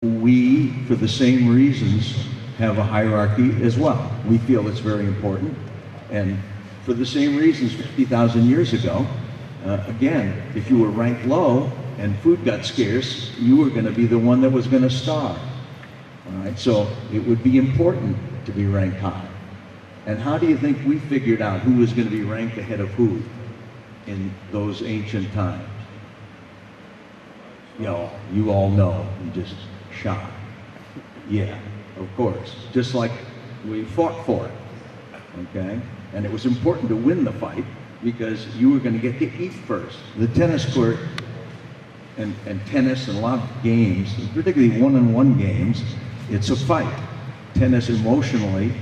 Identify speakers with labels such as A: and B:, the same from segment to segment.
A: We, for the same reasons, have a hierarchy as well. We feel it's very important, and for the same reasons 50,000 years ago, again, if you were ranked low and food got scarce, you were going to be the one that was going to starve. All right, so it would be important to be ranked high. And how do you think we figured out who was going to be ranked ahead of who in those ancient times? You all know. You just shot. Yeah, of course. Just like we fought for it. Okay? And it was important to win the fight because you were going to get to eat first. The tennis court and tennis and a lot of games, particularly one-on-one games, it's a fight. Tennis emotionally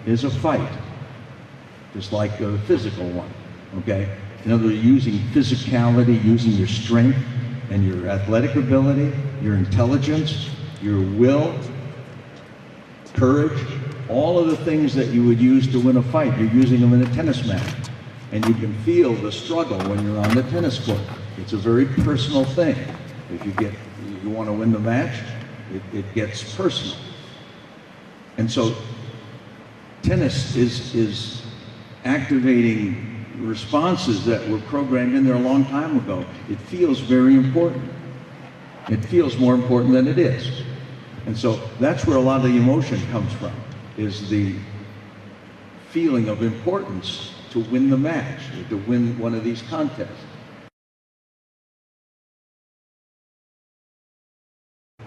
A: is a fight, just like a physical one. Okay? In other words, using physicality, using your strength and your athletic ability, your intelligence, your will, courage, all of the things that you would use to win a fight, you're using them in a tennis match. And you can feel the struggle when you're on the tennis court. It's a very personal thing. If you want to win the match, it gets personal. And so tennis is activating responses that were programmed in there a long time ago. It feels very important. It feels more important than it is. And so that's where a lot of the emotion comes from, is the feeling of importance to win the match, or to win one of these contests.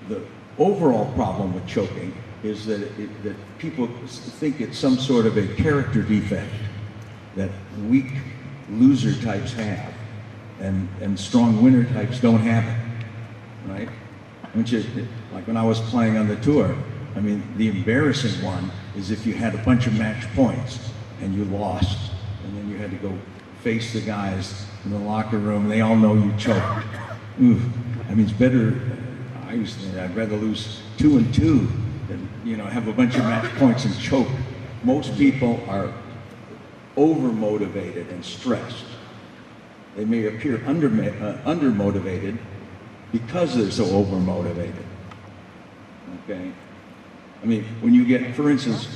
A: The overall problem with choking is that people think it's some sort of a character defect that weak loser types have, and strong winner types don't have it, right? Like when I was playing on the tour, I mean, the embarrassing one is if you had a bunch of match points and you lost, and then you had to go face the guys in the locker room, they all know you choked. Ooh, I mean, it's better, I used to think I'd rather lose 2-2 than, have a bunch of match points and choke. Most people are over-motivated and stressed. They may appear under-motivated because they're so over-motivated. Okay? I mean, when you get, for instance,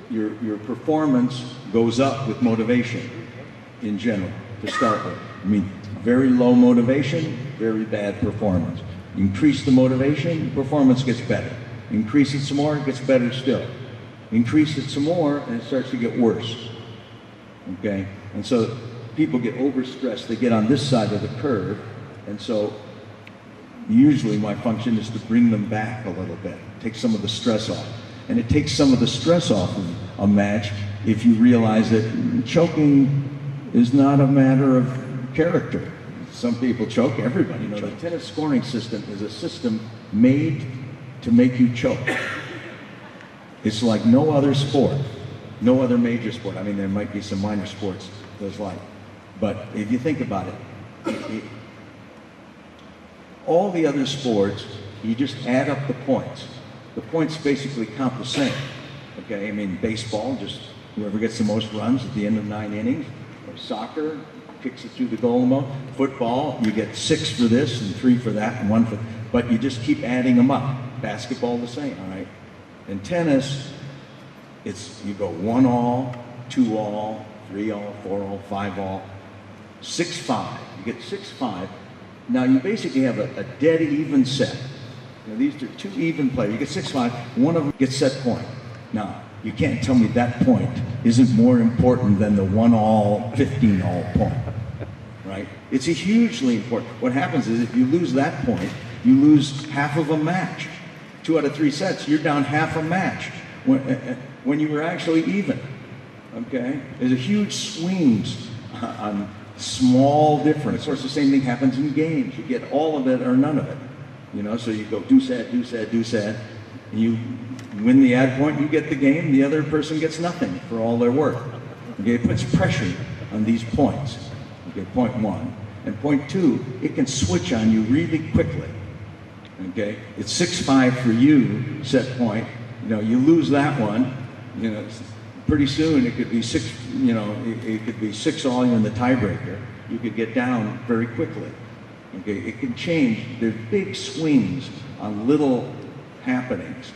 A: your performance goes up with motivation in general, to start with. I mean, very low motivation, very bad performance. Increase the motivation, performance gets better. Increase it some more, it gets better still. Increase it some more, and it starts to get worse. Okay? And so people get overstressed, they get on this side of the curve, and so usually my function is to bring them back a little bit, take some of the stress off. And it takes some of the stress off of a match if you realize that choking is not a matter of character. Some people choke, everybody choke. The tennis scoring system is a system made to make you choke. It's like no other sport, no other major sport. I mean, there might be some minor sports that's like, but if you think about it, all the other sports, you just add up the points. The points basically count the same. Okay, I mean, baseball, just whoever gets the most runs at the end of 9 innings. Or soccer, kicks it through the goal. Football, you get 6 for this and 3 for that and 1 for, but you just keep adding them up. Basketball the same, all right? In tennis, you go 1-all, 2-all, 3-all, 4-all, 5-all, 6-5. You get 6-5. Now you basically have a dead even set. These are 2 even players. You get 6-5, one of them gets set point. Now, you can't tell me that point isn't more important than the 1-all, 15-all point, right? It's a hugely important. What happens is if you lose that point, you lose half of a match. 2 out of 3 sets, you're down half a match when you were actually even, okay? There's a huge swings on small difference. Of course, the same thing happens in games. You get all of it or none of it. So you go deuce-head, deuce-head, deuce-head, and you win the ad point, you get the game, the other person gets nothing for all their work. Okay, it puts pressure on these points. Okay, point 1. And point 2, it can switch on you really quickly. Okay, it's 6-5 for you, set point. You lose that one, pretty soon it could be 6, it could be 6-all, you're in the tiebreaker. You could get down very quickly. Okay, it can change. There's big swings on little happenings.